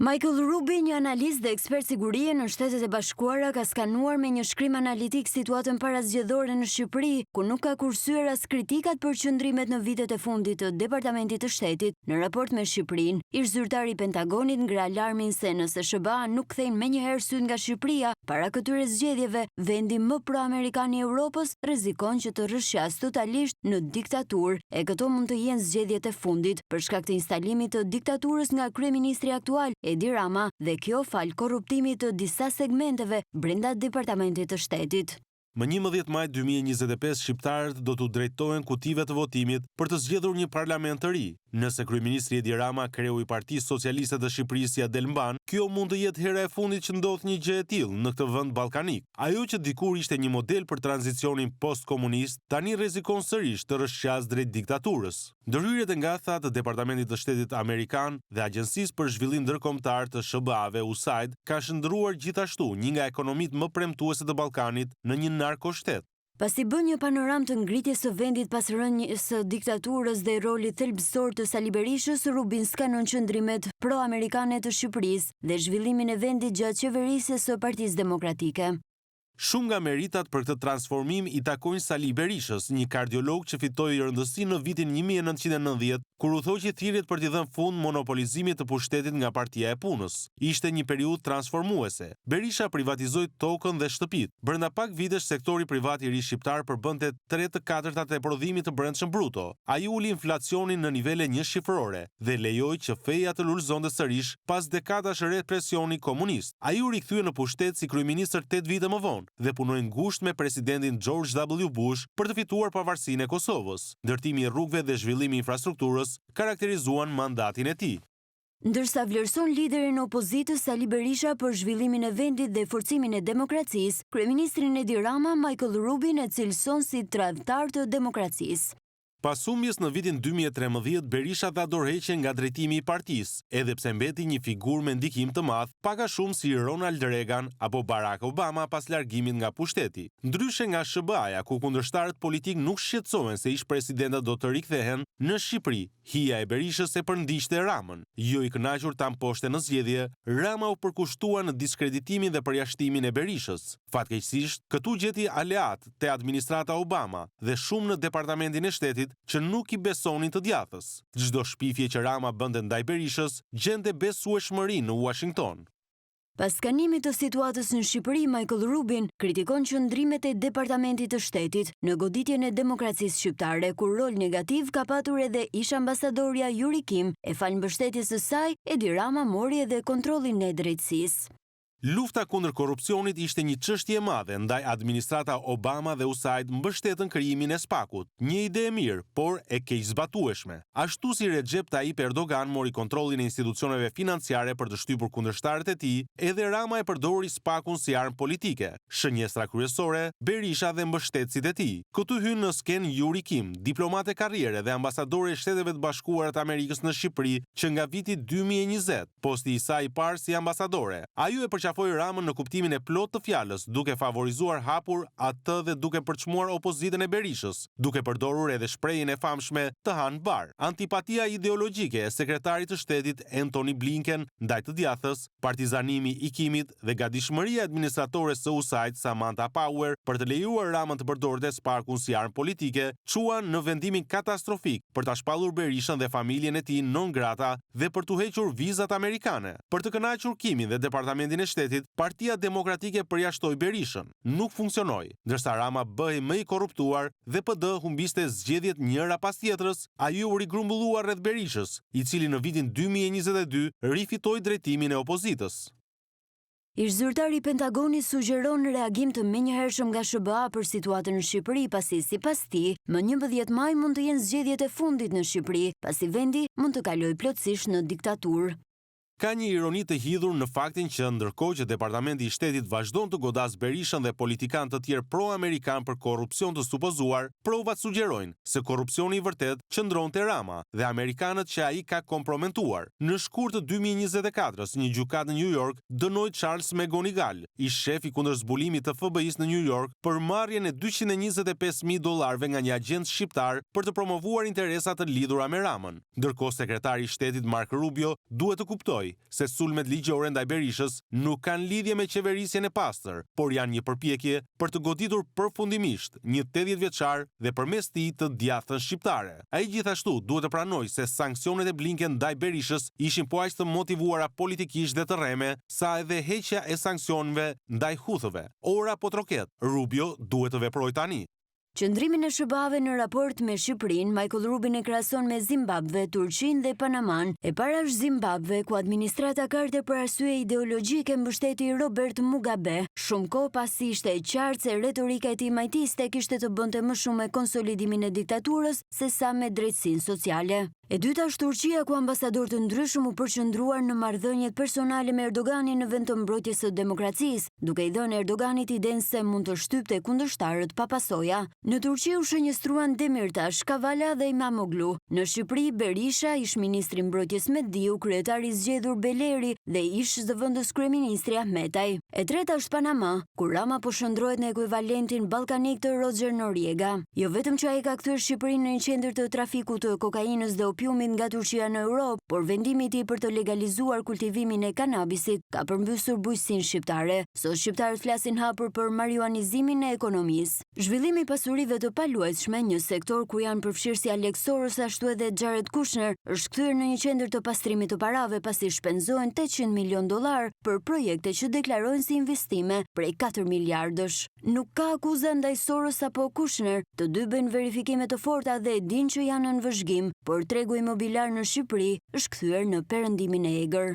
Michael Ruby, një analist dhe ekspert sigurie në Shtetet e Bashkuara, ka skanuar me një shkrim analitik situatën parazgjedhore në Shqipëri, ku nuk ka kursyer as kritikat për qëndrimet në vitet e fundit të Departamentit të Shtetit në raport me Shqipërinë. Ish zyrtari i Pentagonit ngre alarmin se nëse SBA nuk kthejnë menjëherë syt nga Shqipëria para këtyre zgjedhjeve, vendi më pro-amerikan i Europës rrezikon që të rrëshqasë totalisht në diktaturë, e këto mund të jenë zgjedhjet e fundit për shkak të instalimit të diktaturës nga kryeministri aktual Edi Rama, dhe kjo fal korruptimit të disa segmenteve brenda Departamentit të Shtetit. Më 11 maj 2025 shqiptarët do t'u drejtohen kutive të votimit për të zgjedhur një parlament të ri. Nëse kryeministri Edi Rama, kreu i Partisë Socialiste të Shqipërisë, ja del mban, kjo mund të jetë hera e fundit që ndodh një gjë e tillë në këtë vend ballkanik. Ajo që dikur ishte një model për tranzicionin post-komunist, tani rrezikon sërish të rrëshqasë drejt diktaturës. Ndërhyrjet e ngatha të Departamentit të Shtetit Amerikan dhe Agjencisë për Zhvillim Ndërkombëtar të SBA-ve USAID kanë shndruar gjithashtu një nga ekonomitë më premtuese të Ballkanit në një narkoshtet. Pasi bën një panoramë të ngritjes së vendit pas rënjes së diktaturës dhe rolit thelbësor të Sali Berishës, Rubin skanon qëndrimet pro-amerikane të Shqipërisë dhe zhvillimin e vendit gjatë qeverisjes së Partisë Demokratike. Shumë nga meritat për këtë transformim i takojnë Sali Berishës, një kardiolog që fitoi rëndësi në vitin 1990, kur u thoqi thirrjet për t'i dhënë fund monopolizimit të pushtetit nga Partia e Punës. Ishte një periudhë transformuese. Berisha privatizoi tokën dhe shtëpitë. Brenda pak vitesh sektori privat i ri shqiptar përbënte 3/4 e prodhimit të brendshëm bruto. Ai uli inflacionin në nivele njëshifrore dhe lejoi që feja të lulëzonte sërish pas dekadash represioni komunist. Ai u rikthye në pushtet si kryeministër 8 vite më vonë dhe punoi ngushtë me presidentin George W. Bush për të fituar pavarësinë e Kosovës. Ndërtimi i rrugëve dhe zhvillimi i infrastrukturës karakterizuan mandatin e tij. Ndërsa vlerëson liderin e opozitës Sali Berisha për zhvillimin e vendit dhe forcimin e demokracisë, kryeministrin Edi Rama, Michael Rubin e cilëson si tradhtar të demokracisë. Pas humbjes në vitin 2013, Berisha dha dorëheqje nga drejtimi i partisë, edhe pse mbeti një figurë me ndikim të madh, pak a shumë si Ronald Reagan apo Barack Obama pas largimit nga pushteti. Ndryshe nga SBA-ja, ku kundërshtarët politik nuk shqetësohen se ish presidentët do të rikthehen, në Shqipëri, hija e Berishës e përndiqte Ramën. Jo i kënaqur ta mposhte në zgjedhje, Rama u përkushtua në diskreditimin dhe përjashtimin e Berishës. Fatkeqësisht, këtu gjeti aleat te administrata Obama dhe shumë në departamentin e shtetit që nuk i besonin të djathës. Çdo shpifje që Rama bënte ndaj Berishës gjente besueshmëri në Washington. Pas skanimit të situatës në Shqipëri, Michael Rubin kritikon qëndrimet e Departamentit të Shtetit në goditjen e demokracisë shqiptare, kur rol negativ ka patur edhe ish ambasadorja Yuri Kim, e fal mbështetjes së saj, Edi Rama mori edhe kontrollin e drejtësisë. Lufta kundër korrupsionit ishte një çështje e madhe, ndaj administrata Obama dhe USAID mbështetën krijimin e SPAK-ut. Një ide e mirë, por e keq zbatueshme. Ashtu si Recep Tayyip Erdogan mori kontrollin e institucioneve financiare për të shtypur kundërshtarët e tij, edhe Rama e përdori SPAK-un si armë politike. Shënjestra kryesore, Berisha dhe mbështetësit e tij. Këtu hyn në sken Yuri Kim, diplomate karriere dhe ambasadore e Shteteve të Bashkuara të Amerikës në Shqipëri, që nga viti 2020, posti i saj i parë si ambasadore. Ajo e foi Ramën në kuptimin e plot të fjalës, duke favorizuar hapur atë dhe duke përçmuar opozitën e Berishës, duke përdorur edhe shprehjen e famshme të hanë bar. Antipatia ideologjike e sekretarit të shtetit Antony Blinken ndaj të djathës, partizanimi i Kimit dhe gatishmëria e administratores së USAID Samantha Power për të lejuar Ramën të përdorte SPAK-un si armë politike, çuan në vendimin katastrofik për ta shpallur Berishën dhe familjen e tij non grata dhe për t'u hequr vizat amerikane. Për të kënaqur Kimin dhe departamentin e shtetit, Partia Demokratike përjashtoi Berishën. Nuk funksionoi, ndërsa Rama bëhej më i korruptuar dhe PD humbiste zgjedhjet njëra pas tjetrës, ai u rigrumbulluar rreth Berishës, i cili në vitin 2022 rifitoi drejtimin e opozitës. Ish zyrtari i Pentagonit sugjeron reagim të menjëhershëm nga SBA për situatën në Shqipëri, pasi sipas tij, më 11 maj mund të jenë zgjedhjet e fundit në Shqipëri, pasi vendi mund të kalojë plotësisht në diktaturë. Ka një ironi të hidhur në faktin që ndërkohë që Departamenti i Shtetit vazhdon të godas Berishën dhe politikanë të tjerë pro-amerikan për korrupsion të supozuar, provat sugjerojnë se korrupsioni i vërtet qëndron te Rama dhe amerikanët që ai ka komprometuar. Në shkurt të 2024-s, një gjykatë në New York dënoi Charles McGonigal, ish shef i kundër zbulimit të FBI-s në New York, për marrjen e $225,000 nga një agent shqiptar për të promovuar interesa të lidhura me Ramën. Ndërkohë sekretari i Shtetit Marco Rubio duhet të kuptojë shpjegoi se sulmet ligjore ndaj Berishës nuk kanë lidhje me qeverisjen e pastër, por janë një përpjekje për të goditur përfundimisht një 80-vjeçar dhe përmes tij të djathtën shqiptare. Ai gjithashtu duhet të pranojë se sanksionet e Blinken ndaj Berishës ishin po aq të motivuara politikisht dhe të rreme sa edhe heqja e sanksioneve ndaj huthëve. Ora po troket, Rubio duhet të veprojë tani. Qëndrimin e SBA-ve në raport me Shqipërinë, Michael Rubin e krahason me Zimbabwe, Turqinë dhe Panaman, e para është Zimbabwe, ku administrata Carter për arsye ideologjike mbështeti Robert Mugabe, shumë kohë pasi ishte e qartë se retorika e tij majtiste kishte të bënte më shumë me konsolidimin e diktaturës se sa me drejtësinë sociale. E dyta është Turqia, ku ambasador të ndryshëm u përqendruar në marrëdhëniet personale me Erdoganin në vend të mbrojtjes së demokracisë, duke i dhënë Erdoganit idenë se mund të shtypte kundërshtarët pa pasoja. Në Turqi u shënjestruan Demirtash, Kavala dhe Imamoglu. Në Shqipëri, Berisha, ish-ministri mbrojtjes Mediu, kryetari i zgjedhur Beleri dhe ish-zëvendës kryeministri Ahmetaj. E treta është Panama, ku Rama po shndrohet në ekuivalentin ballkanik të Roger Noriega. Jo vetëm që ai ka kthyer Shqipërinë në një qendër të trafikut të kokainës dhe opiumit nga Turqia në Europë, por vendimi i tij për të legalizuar kultivimin e kanabisit ka përmbysur bujqësinë shqiptare. Sot shqiptarët flasin hapur për marijuanizimin e ekonomisë. Zhvillimi i pasurive të paluajtshme, një sektor ku janë përfshirë si Alex Soros ashtu edhe Jared Kushner, është kthyer në një qendër të pastrimit të parave pasi shpenzohen $800 milion për projekte që deklarojnë si investime prej 4 miliardësh. Nuk ka akuza ndaj Soros apo Kushner, të dy bëjnë verifikime të forta dhe e dinë që janë në vëzhgim, por tregu imobiliar në Shqipëri është kthyer në perëndimin e egër.